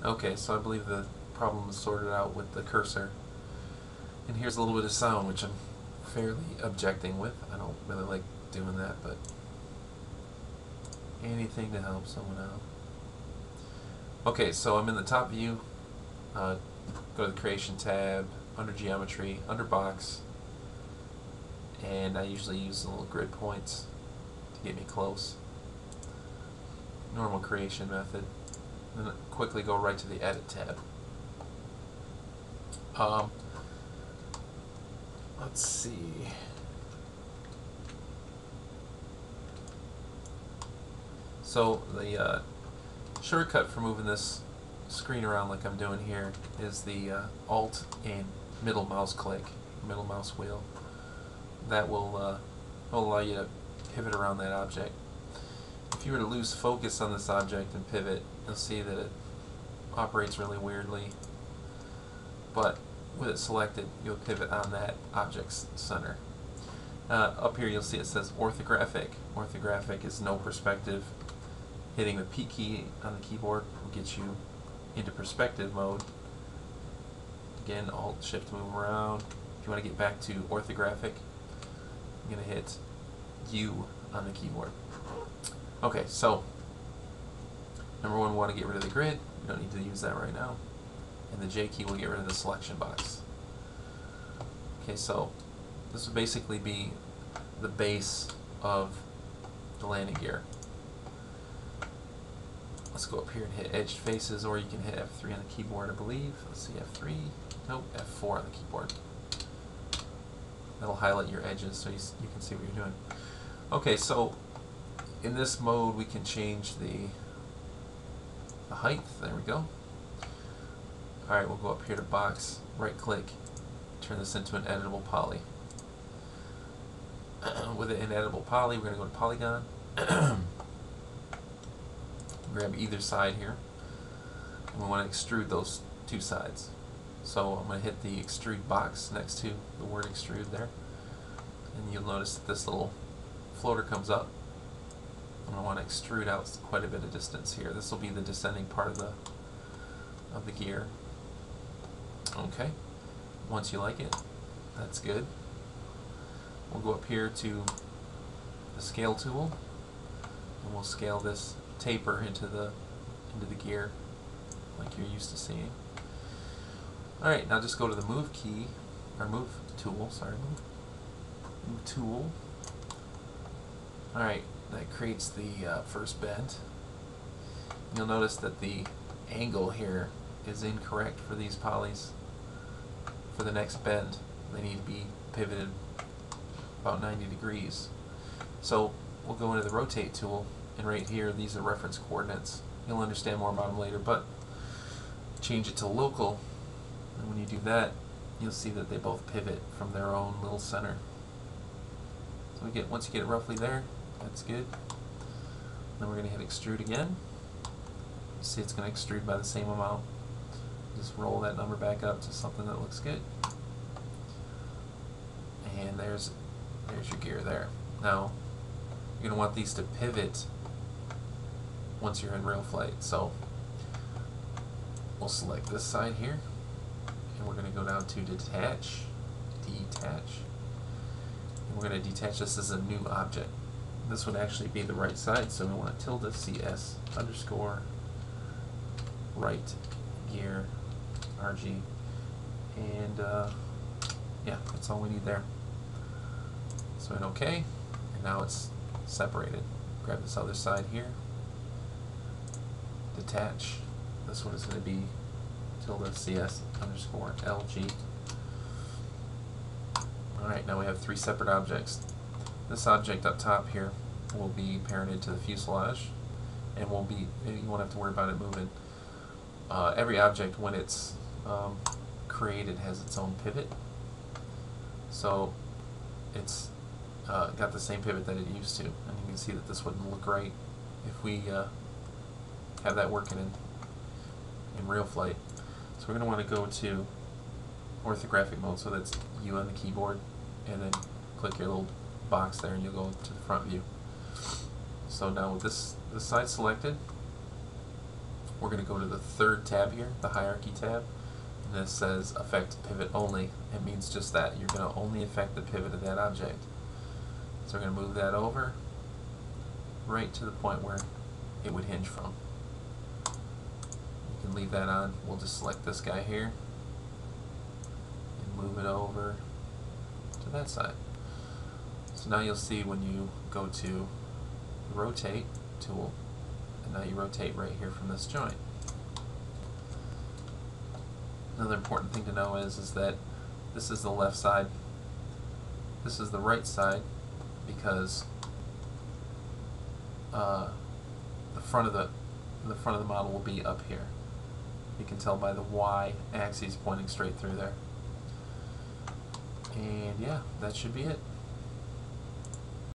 Okay, so I believe the problem is sorted out with the cursor. And here's a little bit of sound, which I'm fairly objecting with. I don't really like doing that, but anything to help someone out. Okay, so I'm in the top view. Go to the Creation tab, under Geometry, under Box, and I usually use the little grid points to get me close. Normal creation method. Then quickly go right to the Edit tab. Let's see. So the shortcut for moving this screen around like I'm doing here is the Alt and middle mouse click, middle mouse wheel. That will allow you to pivot around that object. If you were to lose focus on this object and pivot, you'll see that it operates really weirdly. But with it selected, you'll pivot on that object's center. Up here you'll see it says orthographic. Orthographic is no perspective. Hitting the P key on the keyboard will get you into perspective mode. Again, Alt Shift to move around. If you want to get back to orthographic, I'm going to hit U on the keyboard. Okay, so number one, we want to get rid of the grid. We don't need to use that right now. And the J key will get rid of the selection box. Okay, so this will basically be the base of the landing gear. Let's go up here and hit edged faces, or you can hit F3 on the keyboard, I believe. Let's see, F3, nope, F4 on the keyboard. That'll highlight your edges so you can see what you're doing. Okay, so in this mode we can change the height. There we go. Alright, we'll go up here to Box, right click, turn this into an editable poly. With an editable poly, we're going to go to Polygon. Grab either side here, and we want to extrude those two sides. So I'm going to hit the extrude box next to the word extrude there, and you'll notice that this little floater comes up. And I want to extrude out quite a bit of distance here. This will be the descending part of the gear. Okay, once you like it, that's good. We'll go up here to the scale tool, and we'll scale this taper into the gear like you're used to seeing. Alright, now just go to the move key, or move tool, sorry, move tool. Alright, that creates the first bend. You'll notice that the angle here is incorrect for these polys. For the next bend, they need to be pivoted about 90 degrees. So we'll go into the rotate tool, and right here these are reference coordinates. You'll understand more about them later, but change it to local, and when you do that, you'll see that they both pivot from their own little center. So once you get it roughly there, that's good. Then we're going to hit extrude again. You see it's going to extrude by the same amount. Just roll that number back up to something that looks good. And there's your gear there. Now, you're going to want these to pivot once you're in real flight. So, we'll select this side here, and we're going to go down to detach. And we're going to detach this as a new object. This would actually be the right side, so we want tilde CS underscore right gear RG, and yeah, that's all we need there. So hit OK, and now it's separated. Grab this other side here, detach. This one is going to be tilde CS underscore LG. Alright, now we have three separate objects. This object up top here will be parented to the fuselage, and you won't have to worry about it moving. Every object, when it's created, has its own pivot. So it's got the same pivot that it used to, and you can see that this wouldn't look right if we have that working in real flight. So we're going to want to go to orthographic mode, so that's U on the keyboard, and then click your little box there and you'll go to the front view. So now with this side selected, we're going to go to the third tab here, the hierarchy tab, and this says affect pivot only. It means just that. You're going to only affect the pivot of that object. So we're going to move that over right to the point where it would hinge from. You can leave that on. We'll just select this guy here and move it over to that side. So now you'll see when you go to rotate tool, and now you rotate right here from this joint. Another important thing to know is that this is the left side, this is the right side, because the front of the model will be up here. You can tell by the Y axis pointing straight through there. And yeah, that should be it.